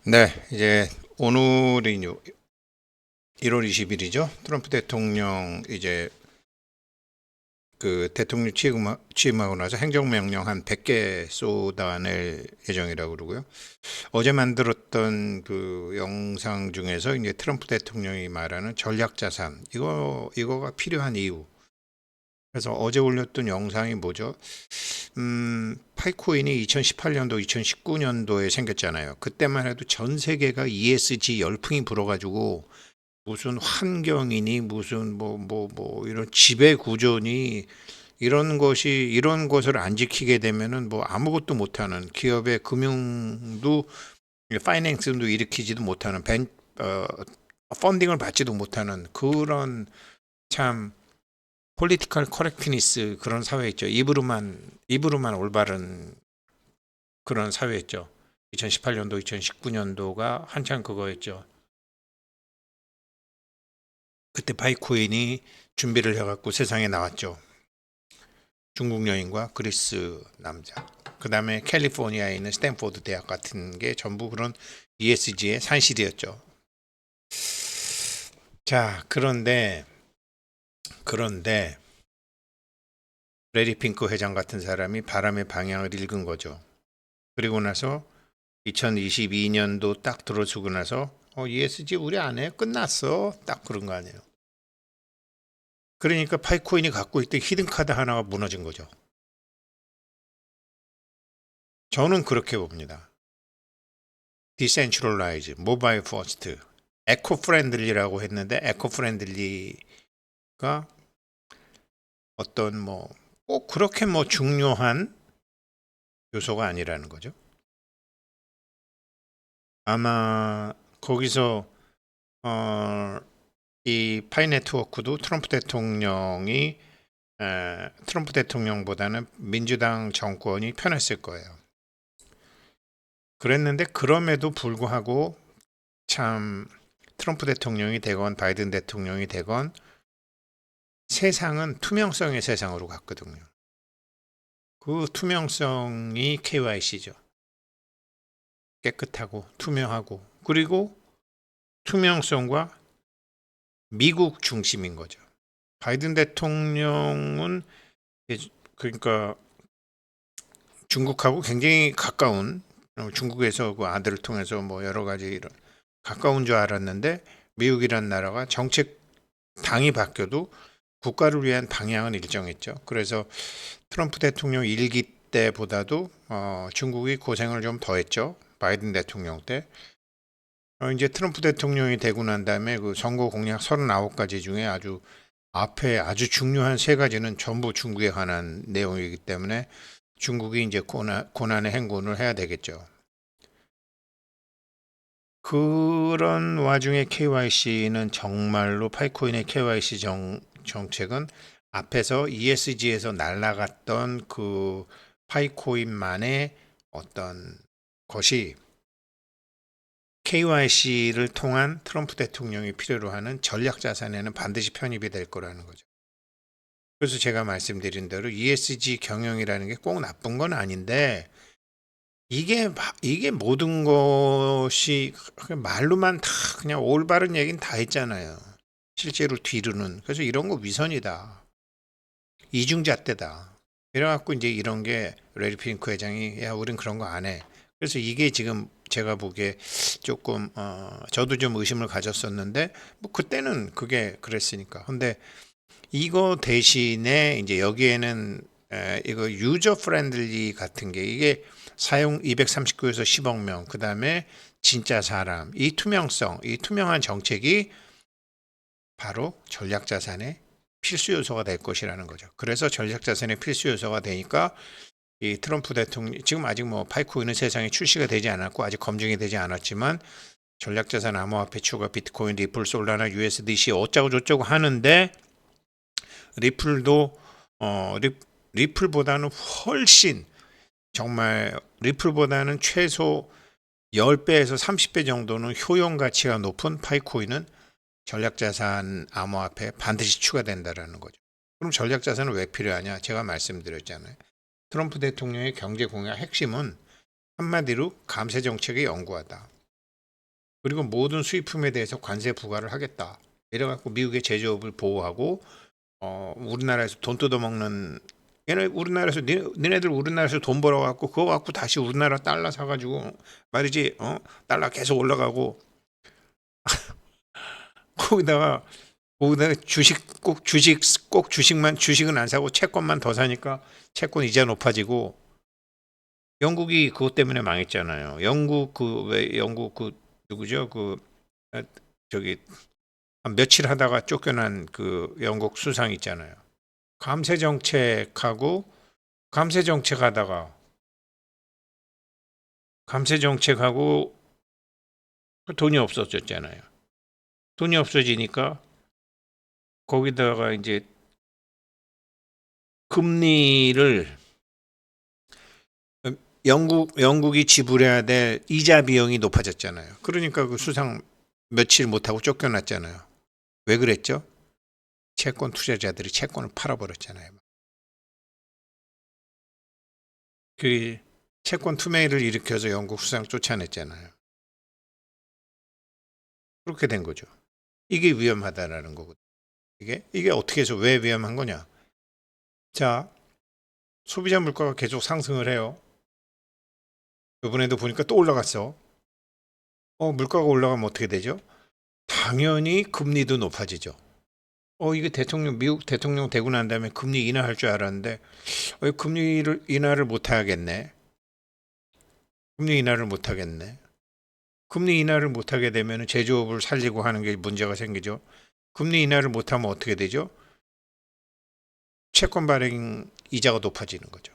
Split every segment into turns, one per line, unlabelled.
네, 이제 오늘이 1월 20일이죠. 트럼프 대통령 이제 그 대통령 취임하고 나서 행정명령 한 100개 쏟아낼 예정이라고 그러고요. 어제 만들었던 그 영상 중에서 이제 트럼프 대통령이 말하는 전략자산 이거가 필요한 이유. 그래서 어제 올렸던 영상이 뭐죠? 파이코인이 2018년도, 2019년도에 생겼잖아요. 그때만 해도 전 세계가 ESG 열풍이 불어가지고 무슨 환경이니 무슨 이런 지배 구조니 이런 것을 안 지키게 되면은 뭐 아무것도 못하는 기업의 금융도 파이낸싱도 일으키지도 못하는 어, 펀딩을 받지도 못하는 그런 참 폴리티컬 커렉트니스 그런 사회였죠. 입으로만 올바른 그런 사회였죠. 2018년도, 2019년도가 한창 그거였죠. 그때 바이코인이 준비를 해갖고 세상에 나왔죠. 중국 여인과 그리스 남자. 그 다음에 캘리포니아에 있는 스탠포드 대학 같은 게 전부 그런 ESG의 산실이었죠. 자, 그런데 레리 핑크 회장 같은 사람이 바람의 방향을 읽은 거죠. 그리고 나서 2022년도 딱 들어서고 나서 ESG 우리 안 해? 끝났어. 딱 그런 거 아니에요. 그러니까 파이코인이 갖고 있던 히든카드 하나가 무너진 거죠. 저는 그렇게 봅니다. 디센트럴라이즈, 모바일 퍼스트, 에코 프렌들리라고 했는데 에코 프렌들리가 어떤 꼭 그렇게 중요한 요소가 아니라는 거죠. 아마 거기서 이 파이 네트워크도 트럼프 대통령보다는 민주당 정권이 편했을 거예요. 그랬는데 그럼에도 불구하고 참 트럼프 대통령이 되건 바이든 대통령이 되건 세상은 투명성의 세상으로 갔거든요. 그 투명성이 KYC죠. 깨끗하고 투명하고 그리고 투명성과 미국 중심인 거죠. 바이든 대통령은 그러니까 중국하고 굉장히 가까운 중국에서 그 아들을 통해서 여러 가지 이런 가까운 줄 알았는데 미국이란 나라가 정책 당이 바뀌어도 국가를 위한 방향은 일정했죠. 그래서 트럼프 대통령 일기 때보다도 중국이 고생을 좀 더 했죠. 바이든 대통령 때. 이제 트럼프 대통령이 되고 난 다음에 그 선거 공약 39가지 중에 아주 앞에 아주 중요한 세 가지는 전부 중국에 관한 내용이기 때문에 중국이 이제 고난의 행군을 해야 되겠죠. 그런 와중에 KYC는 정말로 파이코인의 KYC 정책은 앞에서 ESG에서 날아갔던 그 파이코인만의 어떤 것이 KYC를 통한 트럼프 대통령이 필요로 하는 전략 자산에는 반드시 편입이 될 거라는 거죠. 그래서 제가 말씀드린 대로 ESG 경영이라는 게 꼭 나쁜 건 아닌데 이게 모든 것이 말로만 다 그냥 올바른 얘기는 다 했잖아요. 실제로 뒤로는. 그래서 이런 거 위선이다. 이중잣대다. 이래갖고 이제 이런 게 레리 핑크 회장이 야 우린 그런 거 안 해. 그래서 이게 지금 제가 보기에 조금 저도 좀 의심을 가졌었는데 그때는 그게 그랬으니까. 근데 이거 대신에 이제 여기에는 이거 유저 프렌들리 같은 게 이게 사용 239에서 10억 명, 그 다음에 진짜 사람, 이 투명성, 이 투명한 정책이 바로 전략자산의 필수 요소가 될 것이라는 거죠. 그래서 전략자산의 필수 요소가 되니까 이 트럼프 대통령 지금 아직 파이코인은 세상에 출시가 되지 않았고 아직 검증이 되지 않았지만 전략자산 암호화폐 추가 비트코인, 리플, 솔라나, USDC 어쩌고 저쩌고 하는데 리플도 리플보다는 훨씬 정말 리플보다는 최소 10배에서 30배 정도는 효용 가치가 높은 파이코인은 전략자산 암호화폐에 반드시 추가된다라는 거죠. 그럼 전략자산은 왜 필요하냐? 제가 말씀드렸잖아요. 트럼프 대통령의 경제 공약 핵심은 한마디로 감세 정책의 연구하다. 그리고 모든 수입품에 대해서 관세 부과를 하겠다. 이래갖고 미국의 제조업을 보호하고 우리나라에서 돈 뜯어먹는 얘네 우리나라에서 니네들 우리나라에서 돈 벌어갖고 그거 갖고 다시 우리나라 달러 사가지고 말이지 달러 계속 올라가고 거기다가 주식은 안 사고 채권만 더 사니까 채권 이자 높아지고 영국이 그것 때문에 망했잖아요. 영국 그 누구죠? 아, 저기 한 며칠 하다가 쫓겨난 그 영국 수상 있잖아요. 감세 정책하고 감세 정책하다가 감세 정책하고 돈이 없어졌잖아요. 돈이 없어지니까 거기다가 이제 금리를 영국이 지불해야 될 이자 비용이 높아졌잖아요. 그러니까 그 수상 며칠 못하고 쫓겨났잖아요. 왜 그랬죠? 채권 투자자들이 채권을 팔아버렸잖아요. 그 채권 투매를 일으켜서 영국 수상 쫓아냈잖아요. 그렇게 된 거죠. 이게 위험하다라는 거거든요. 이게 어떻게 해서 왜 위험한 거냐? 자, 소비자 물가가 계속 상승을 해요. 이번에도 보니까 또 올라갔어. 물가가 올라가면 어떻게 되죠? 당연히 금리도 높아지죠. 이게 미국 대통령 되고 난 다음에 금리 인하할 줄 알았는데, 금리를 인하를 못 하겠네. 금리 인하를 못 하겠네. 금리 인하를 못 하게 되면 제조업을 살리고 하는 게 문제가 생기죠. 금리 인하를 못 하면 어떻게 되죠? 채권 발행 이자가 높아지는 거죠.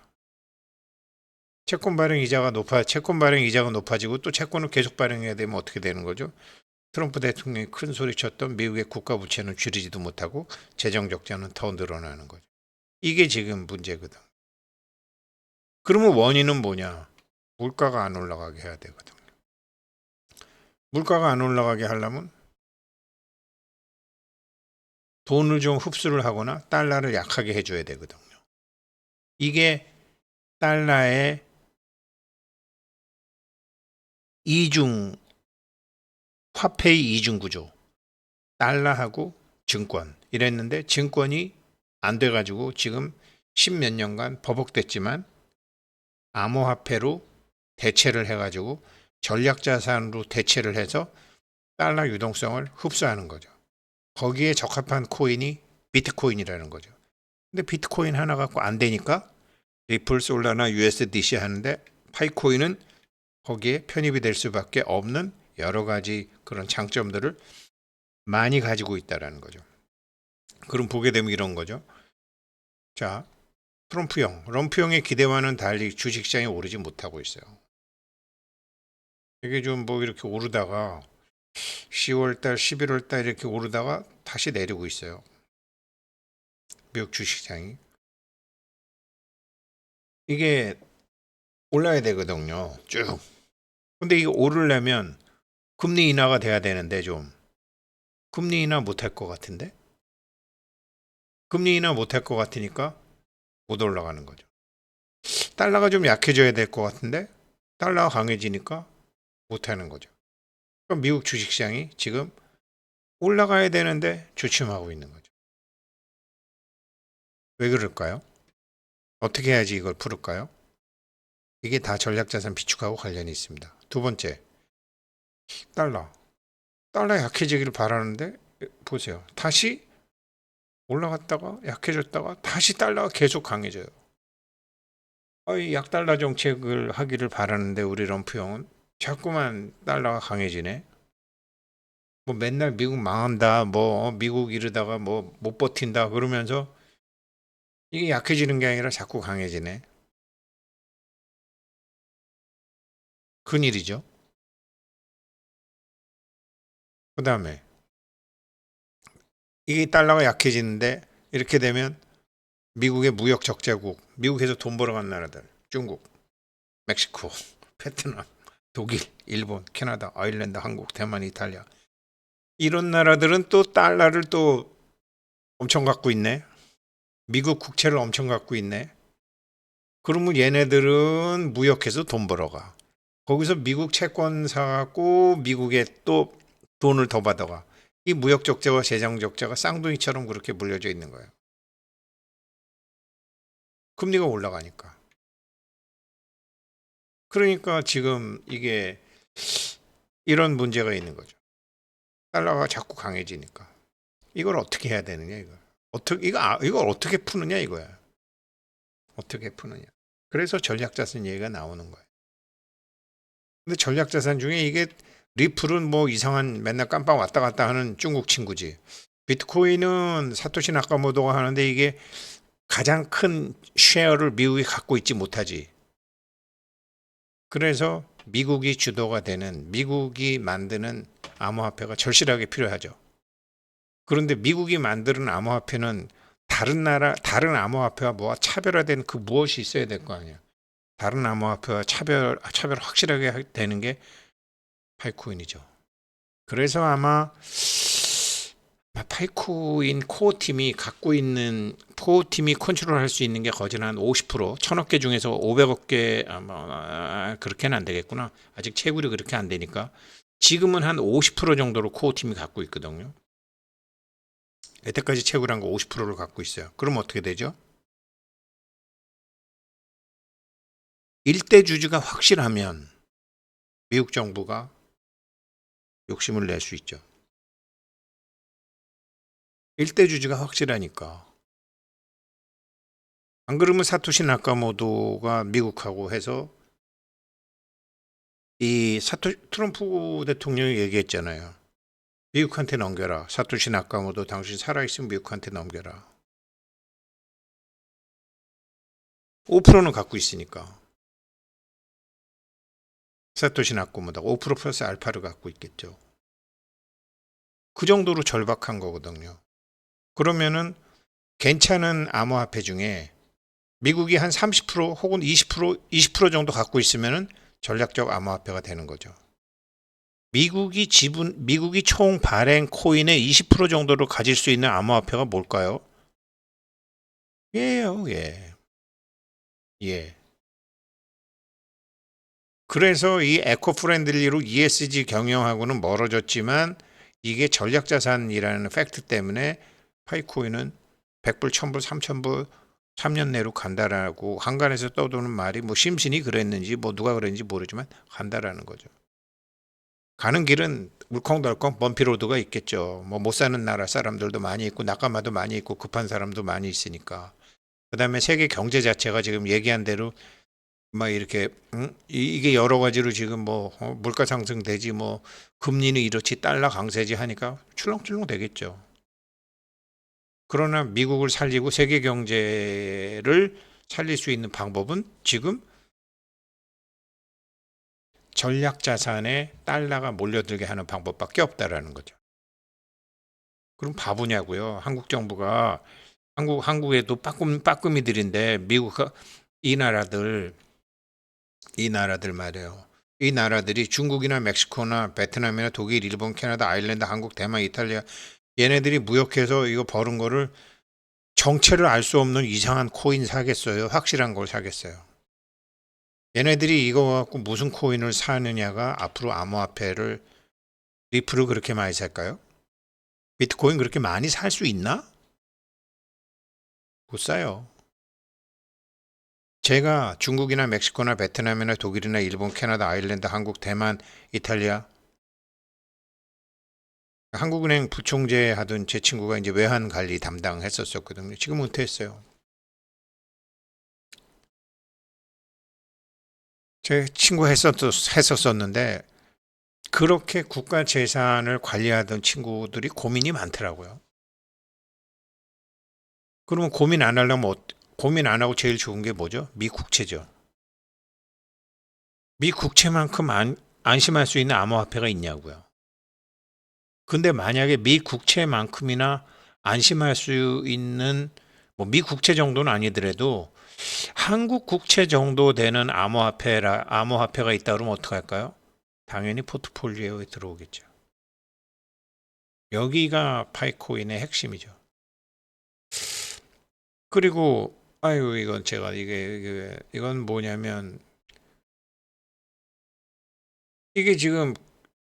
채권 발행 이자가 높아지고 또 채권을 계속 발행해야 되면 어떻게 되는 거죠? 트럼프 대통령이 큰 소리 쳤던 미국의 국가 부채는 줄이지도 못하고 재정 적자는 더 늘어나는 거죠. 이게 지금 문제거든. 그러면 원인은 뭐냐? 물가가 안 올라가게 해야 되거든요. 물가가 안 올라가게 하려면 돈을 좀 흡수를 하거나 달러를 약하게 해줘야 되거든요. 이게 달러의 화폐의 이중 구조. 달러하고 증권 이랬는데 증권이 안 돼가지고 지금 십몇 년간 버벅댔지만 암호화폐로 대체를 해가지고 전략자산으로 대체를 해서 달러 유동성을 흡수하는 거죠. 거기에 적합한 코인이 비트코인이라는 거죠. 근데 비트코인 하나 갖고 안 되니까 리플, 솔라나, USDC 하는데 파이코인은 거기에 편입이 될 수밖에 없는 여러 가지 그런 장점들을 많이 가지고 있다라는 거죠. 그럼 보게 되면 이런 거죠. 자, 럼프형의 기대와는 달리 주식시장이 오르지 못하고 있어요. 이게 좀 뭐 이렇게 오르다가 10월달, 11월달 이렇게 오르다가 다시 내리고 있어요. 미국 주식시장이. 이게 올라야 되거든요. 쭉. 근데 이게 오르려면 금리 인하가 돼야 되는데 좀 금리 인하 못할 것 같은데? 금리 인하 못할 것 같으니까 못 올라가는 거죠. 달러가 좀 약해져야 될 것 같은데 달러가 강해지니까 못하는 거죠. 그럼 미국 주식시장이 지금 올라가야 되는데 주춤하고 있는 거죠. 왜 그럴까요? 어떻게 해야지 이걸 풀을까요? 이게 다 전략자산 비축하고 관련이 있습니다. 두 번째, 달러. 달러 약해지기를 바라는데 보세요. 다시 올라갔다가 약해졌다가 다시 달러가 계속 강해져요. 이 약달러 정책을 하기를 바라는데 우리 럼프 형은 자꾸만 달러가 강해지네. 뭐 맨날 미국 망한다, 뭐 미국 이러다가 뭐 못 버틴다 그러면서 이게 약해지는 게 아니라 자꾸 강해지네. 큰일이죠. 그 다음에 이게 달러가 약해지는데 이렇게 되면 미국의 무역 적자국, 미국에서 돈 벌어간 나라들, 중국, 멕시코, 베트남, 독일, 일본, 캐나다, 아일랜드, 한국, 대만, 이탈리아 이런 나라들은 또 달러를 또 엄청 갖고 있네. 미국 국채를 엄청 갖고 있네. 그러면 얘네들은 무역해서 돈 벌어가. 거기서 미국 채권 사갖고 미국에 또 돈을 더 받아가. 이 무역 적자와 재정 적자가 쌍둥이처럼 그렇게 물려져 있는 거예요. 금리가 올라가니까. 그러니까 지금 이게 이런 문제가 있는 거죠. 달러가 자꾸 강해지니까. 이걸 어떻게 해야 되느냐 이거. 이걸 어떻게 푸느냐 이거야. 어떻게 푸느냐. 그래서 전략자산 얘기가 나오는 거예요. 근데 전략자산 중에 이게 리플은 뭐 이상한 맨날 깜빡 왔다 갔다 하는 중국 친구지. 비트코인은 사토시 나카모토가 하는데 이게 가장 큰 쉐어를 미국이 갖고 있지 못하지. 그래서 미국이 주도가 되는 미국이 만드는 암호화폐가 절실하게 필요하죠. 그런데 미국이 만드는 암호화폐는 다른 암호화폐와 뭐가 차별화된 그 무엇이 있어야 될 거 아니야. 다른 암호화폐와 차별 확실하게 되는 게 파이코인이죠. 그래서 아마 파이코인 코어 팀이 갖고 있는 코어 팀이 컨트롤할 수 있는 게 거진 한 50%, 1000억 개 중에서 500억 개 아마 그렇게는 안 되겠구나. 아직 채굴이 그렇게 안 되니까 지금은 한 50% 정도로 코어 팀이 갖고 있거든요. 여태까지 채굴한 거 50%를 갖고 있어요. 그럼 어떻게 되죠? 일대 주주가 확실하면 미국 정부가 욕심을 낼 수 있죠. 일대 주주가 확실하니까. 안 그러면 사토시 나카모토가 미국하고 해서 트럼프 대통령이 얘기했잖아요. 미국한테 넘겨라. 사토시 나카모토 당신 살아있으면 미국한테 넘겨라. 5%는 갖고 있으니까. 사토시 나카모토가 5% 플러스 알파를 갖고 있겠죠. 그 정도로 절박한 거거든요. 그러면은 괜찮은 암호화폐 중에 미국이 한 30% 혹은 20% 정도 갖고 있으면은 전략적 암호화폐가 되는 거죠. 미국이 총 발행 코인의 20% 정도를 가질 수 있는 암호화폐가 뭘까요? 예요, 예. 예. 그래서 이 에코 프렌들리로 ESG 경영하고는 멀어졌지만 이게 전략자산이라는 팩트 때문에 파이코인은 100불, 1000불, 3000불 3년 내로 간다라고 한간에서 떠도는 말이 뭐 심신이 그랬는지 뭐 누가 그랬는지 모르지만 간다라는 거죠. 가는 길은 물컹덜컹 범피로드가 있겠죠. 뭐 못 사는 나라 사람들도 많이 있고 낙가마도 많이 있고 급한 사람도 많이 있으니까. 그다음에 세계 경제 자체가 지금 얘기한 대로 막 이렇게 이게 여러 가지로 지금 뭐 물가 상승되지 뭐 금리는 이렇지 달러 강세지 하니까 출렁출렁 되겠죠. 그러나 미국을 살리고 세계 경제를 살릴 수 있는 방법은 지금 전략 자산에 달러가 몰려들게 하는 방법밖에 없다라는 거죠. 그럼 바보냐고요. 한국 정부가 한국에도 빠꾸미들인데 미국 이 나라들 말이에요. 이 나라들이 중국이나 멕시코나 베트남이나 독일, 일본, 캐나다, 아일랜드, 한국, 대만, 이탈리아 얘네들이 무역해서 이거 버는 거를 정체를 알 수 없는 이상한 코인 사겠어요? 확실한 걸 사겠어요? 얘네들이 이거 갖고 무슨 코인을 사느냐가 앞으로 암호화폐를 리플을 그렇게 많이 살까요? 비트코인 그렇게 많이 살 수 있나? 못 사요. 제가 중국이나 멕시코나 베트남이나 독일이나 일본, 캐나다, 아일랜드, 한국, 대만, 이탈리아 한국은행 부총재 하던 제 친구가 이제 외환 관리 담당했었거든요. 지금 은퇴했어요. 제 친구 했었었는데 그렇게 국가 재산을 관리하던 친구들이 고민이 많더라고요. 그러면 고민 안 하고 제일 좋은 게 뭐죠? 미국채죠. 미국채만큼 안심할 수 있는 암호화폐가 있냐고요. 근데 만약에 미국채만큼이나 안심할 수 있는 뭐 미국채 정도는 아니더라도 한국 국채 정도 되는 암호화폐가 있다 그러면 어떡할까요? 당연히 포트폴리오에 들어오겠죠. 여기가 파이코인의 핵심이죠. 그리고 아유 이건 제가 이건 뭐냐면 이게 지금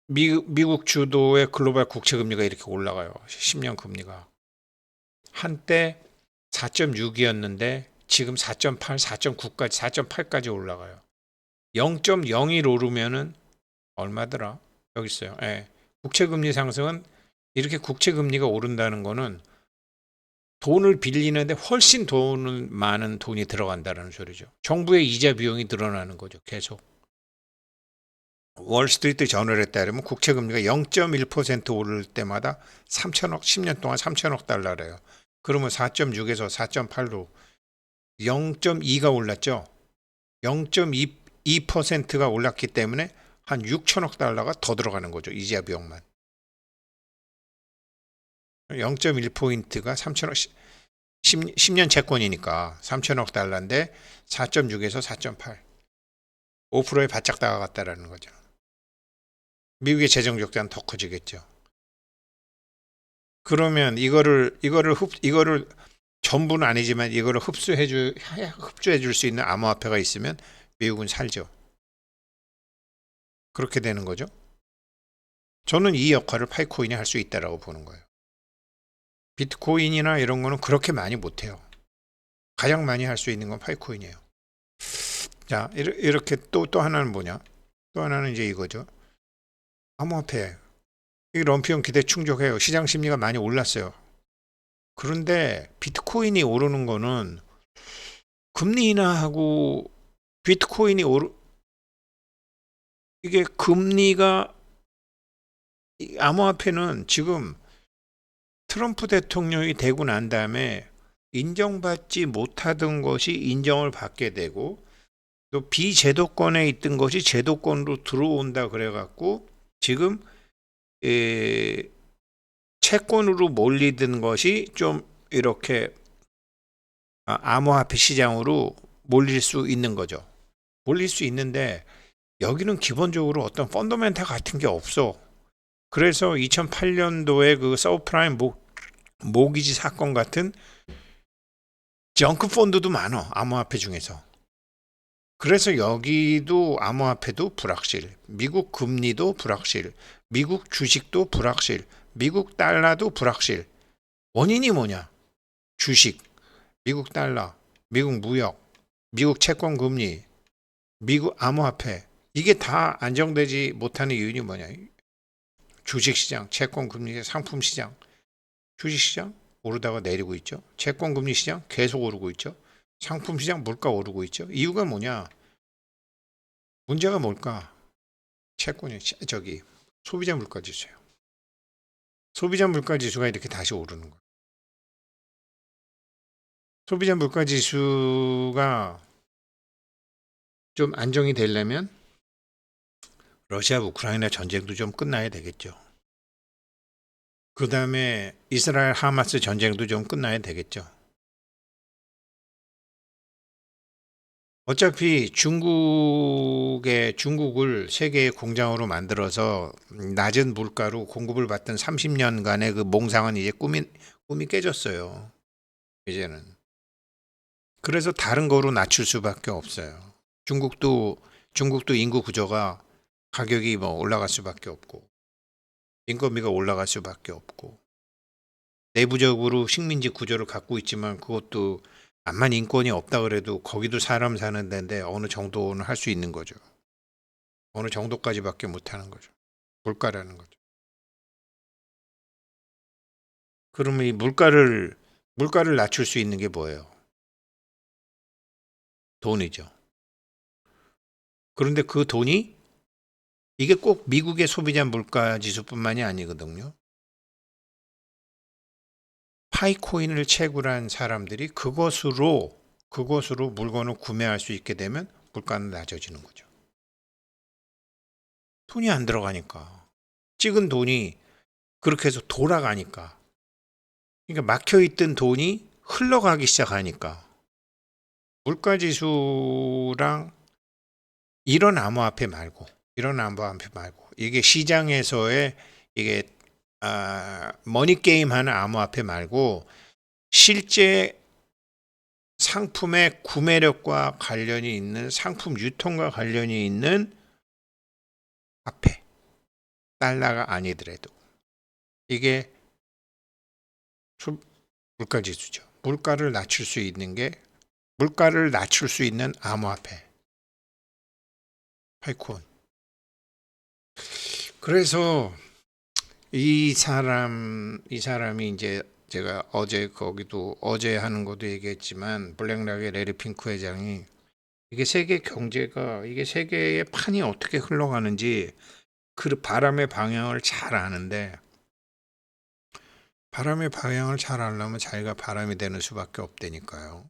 미국 주도의 글로벌 국채 금리가 이렇게 올라가요. 10년 금리가. 한때 4.6이었는데 지금 4.8, 4.9까지 4.8까지 올라가요. 0.01 오르면은 얼마더라? 여기 있어요. 예. 국채 금리 상승은 이렇게 국채 금리가 오른다는 거는 돈을 빌리는데 훨씬 많은 돈이 들어간다는 소리죠. 정부의 이자 비용이 늘어나는 거죠. 계속. 월스트리트 저널에 따르면 국채 금리가 0.1% 오를 때마다 3천억, 10년 동안 3천억 달러래요. 그러면 4.6에서 4.8로 0.2가 올랐죠. 0.2%가 올랐기 때문에 한 6천억 달러가 더 들어가는 거죠. 이자 비용만. 0.1포인트가 3천억, 10년 채권이니까 3천억 달러인데 4.6에서 4.8. 5%에 바짝 다가갔다라는 거죠. 미국의 재정 적자는 더 커지겠죠. 그러면 이거를 전부는 아니지만 이거를 흡수해 줄 수 있는 암호화폐가 있으면 미국은 살죠. 그렇게 되는 거죠. 저는 이 역할을 파이코인이 할 수 있다라고 보는 거예요. 비트코인이나 이런 거는 그렇게 많이 못 해요. 가장 많이 할 수 있는 건 파이코인이에요. 자, 이렇게 또 하나는 뭐냐? 또 하나는 이제 이거죠. 암호화폐. 이 럼피형 기대 충족해요. 시장 심리가 많이 올랐어요. 그런데 비트코인이 오르는 거는 금리 인하하고 비트코인이 이게 금리가 암호화폐는 지금 트럼프 대통령이 되고 난 다음에 인정받지 못하던 것이 인정을 받게 되고 또 비제도권에 있던 것이 제도권으로 들어온다 그래갖고 지금 채권으로 몰리던 것이 좀 이렇게 암호화폐 시장으로 몰릴 수 있는 거죠. 몰릴 수 있는데 여기는 기본적으로 어떤 펀더멘탈 같은 게 없어. 그래서 2008년도에 그 서브프라임 모기지 사건 같은 정크 펀드도 많아. 암호화폐 중에서. 그래서 여기도 암호화폐도 불확실, 미국 금리도 불확실, 미국 주식도 불확실, 미국 달러도 불확실. 원인이 뭐냐? 주식, 미국 달러, 미국 무역, 미국 채권 금리, 미국 암호화폐. 이게 다 안정되지 못하는 이유는 뭐냐? 주식시장, 채권 금리, 상품 시장. 주식시장 오르다가 내리고 있죠. 채권 금리 시장 계속 오르고 있죠. 상품 시장 물가 오르고 있죠. 이유가 뭐냐? 문제가 뭘까? 채권이 소비자 물가 지수예요. 소비자 물가 지수가 이렇게 다시 오르는 거예요. 소비자 물가 지수가 좀 안정이 되려면 러시아 우크라이나 전쟁도 좀 끝나야 되겠죠. 그 다음에 이스라엘 하마스 전쟁도 좀 끝나야 되겠죠. 어차피 중국을 세계의 공장으로 만들어서 낮은 물가로 공급을 받던 30년간의 그 몽상은 이제 꿈이 깨졌어요. 이제는. 그래서 다른 거로 낮출 수밖에 없어요. 중국도 인구 구조가 가격이 뭐 올라갈 수밖에 없고 인건비가 올라갈 수밖에 없고 내부적으로 식민지 구조를 갖고 있지만 그것도 암만 인권이 없다 그래도 거기도 사람 사는 데인데 어느 정도는 할 수 있는 거죠. 어느 정도까지밖에 못 하는 거죠. 물가라는 거죠. 그러면 이 물가를 낮출 수 있는 게 뭐예요? 돈이죠. 그런데 그 돈이 이게 꼭 미국의 소비자 물가 지수뿐만이 아니거든요. 파이코인을 채굴한 사람들이 그것으로 물건을 구매할 수 있게 되면 물가는 낮아지는 거죠. 돈이 안 들어가니까. 찍은 돈이 그렇게 해서 돌아가니까. 그러니까 막혀있던 돈이 흘러가기 시작하니까. 물가지수랑 이런 암호화폐 말고 이게 시장에서의 이게 머니게임 하는 암호화폐 말고 실제 상품의 구매력과 관련이 있는 상품 유통과 관련이 있는 화폐. 달러가 아니더라도 이게 물가 지수죠. 물가를 낮출 수 있는 암호화폐 파이콘. 그래서 이 사람이 이제 제가 어제 하는 것도 얘기했지만 블랙락의 레리 핑크 회장이 이게 세계 경제가 이게 세계의 판이 어떻게 흘러가는지 그 바람의 방향을 잘 아는데 바람의 방향을 잘 알려면 자기가 바람이 되는 수밖에 없다니까요.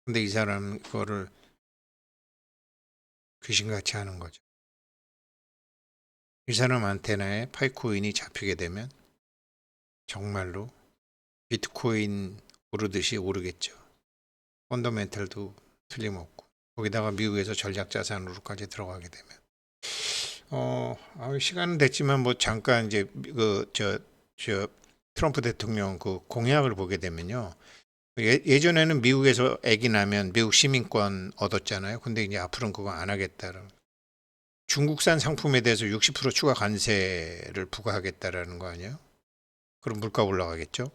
근데 이 사람 그거를 귀신같이 하는 거죠. 이 사람 안테나에 파이코인이 잡히게 되면 정말로 비트코인 오르듯이 오르겠죠. 펀더멘탈도 틀림없고 거기다가 미국에서 전략자산으로까지 들어가게 되면 시간은 됐지만 뭐 잠깐 이제 저 트럼프 대통령 그 공약을 보게 되면요. 예전에는 미국에서 액이 나면 미국 시민권 얻었잖아요. 근데 이제 앞으로는 그거 안 하겠다는. 중국산 상품에 대해서 60% 추가 관세를 부과하겠다라는 거 아니에요? 그럼 물가 올라가겠죠?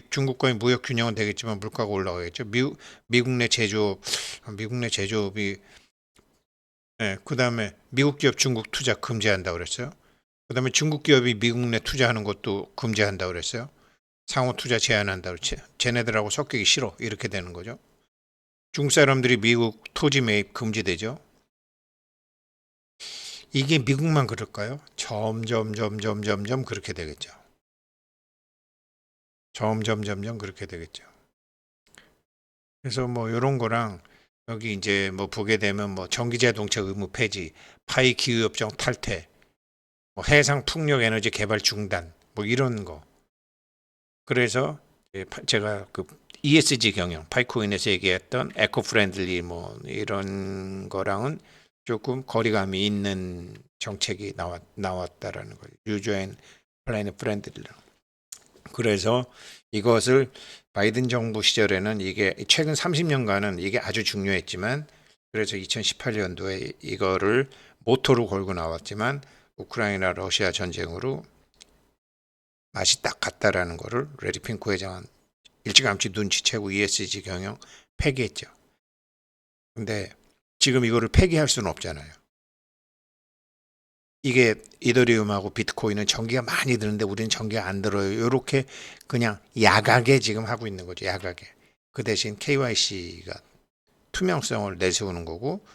중국과의 무역 균형은 되겠지만 물가가 올라가겠죠. 미국 내 제조업이 그다음에 미국 기업 중국 투자 금지한다 그랬어요. 그다음에 중국 기업이 미국 내 투자하는 것도 금지한다 그랬어요. 상호 투자 제한한다 그랬지. 쟤네들하고 섞이기 싫어. 이렇게 되는 거죠. 중국 사람들이 미국 토지 매입 금지되죠. 이게 미국만 그럴까요? 점점 그렇게 되겠죠. 점점 그렇게 되겠죠. 그래서 뭐 이런 거랑 여기 이제 뭐 보게 되면 뭐 전기자동차 의무 폐지, 파이 기후협정 탈퇴, 뭐 해상 풍력 에너지 개발 중단, 뭐 이런 거. 그래서 제가 그 ESG 경영, 파이코인에서 얘기했던 에코 프렌들리 뭐 이런 거랑은 조금 거리감이 있는 정책이 나왔다라는 거예요. 유저 앤 플래닛 프렌들리. 그래서 이것을 바이든 정부 시절에는 이게 최근 30년간은 이게 아주 중요했지만 그래서 2018년도에 이거를 모토로 걸고 나왔지만 우크라이나 러시아 전쟁으로 맛이 딱 갔다라는 거를 레리 핑크 회장은 일찌감치 눈치채고 ESG 경영 폐기했죠. 근데 지금 이거를 폐기할 수는 없잖아요. 이게 이더리움하고 비트코인은 전기가 많이 드는데 우리는 전기가 안 들어요. 이렇게 그냥 야각에 지금 하고 있는 거죠. 야각에. 그 대신 KYC가 투명성을 내세우는 거고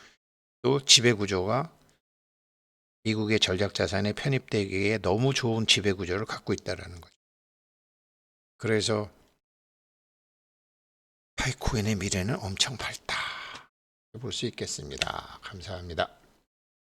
또 지배구조가 미국의 전략자산에 편입되기에 너무 좋은 지배구조를 갖고 있다는 거죠. 그래서 파이코인의 미래는 엄청 밝다. 볼 수 있겠습니다. 감사합니다.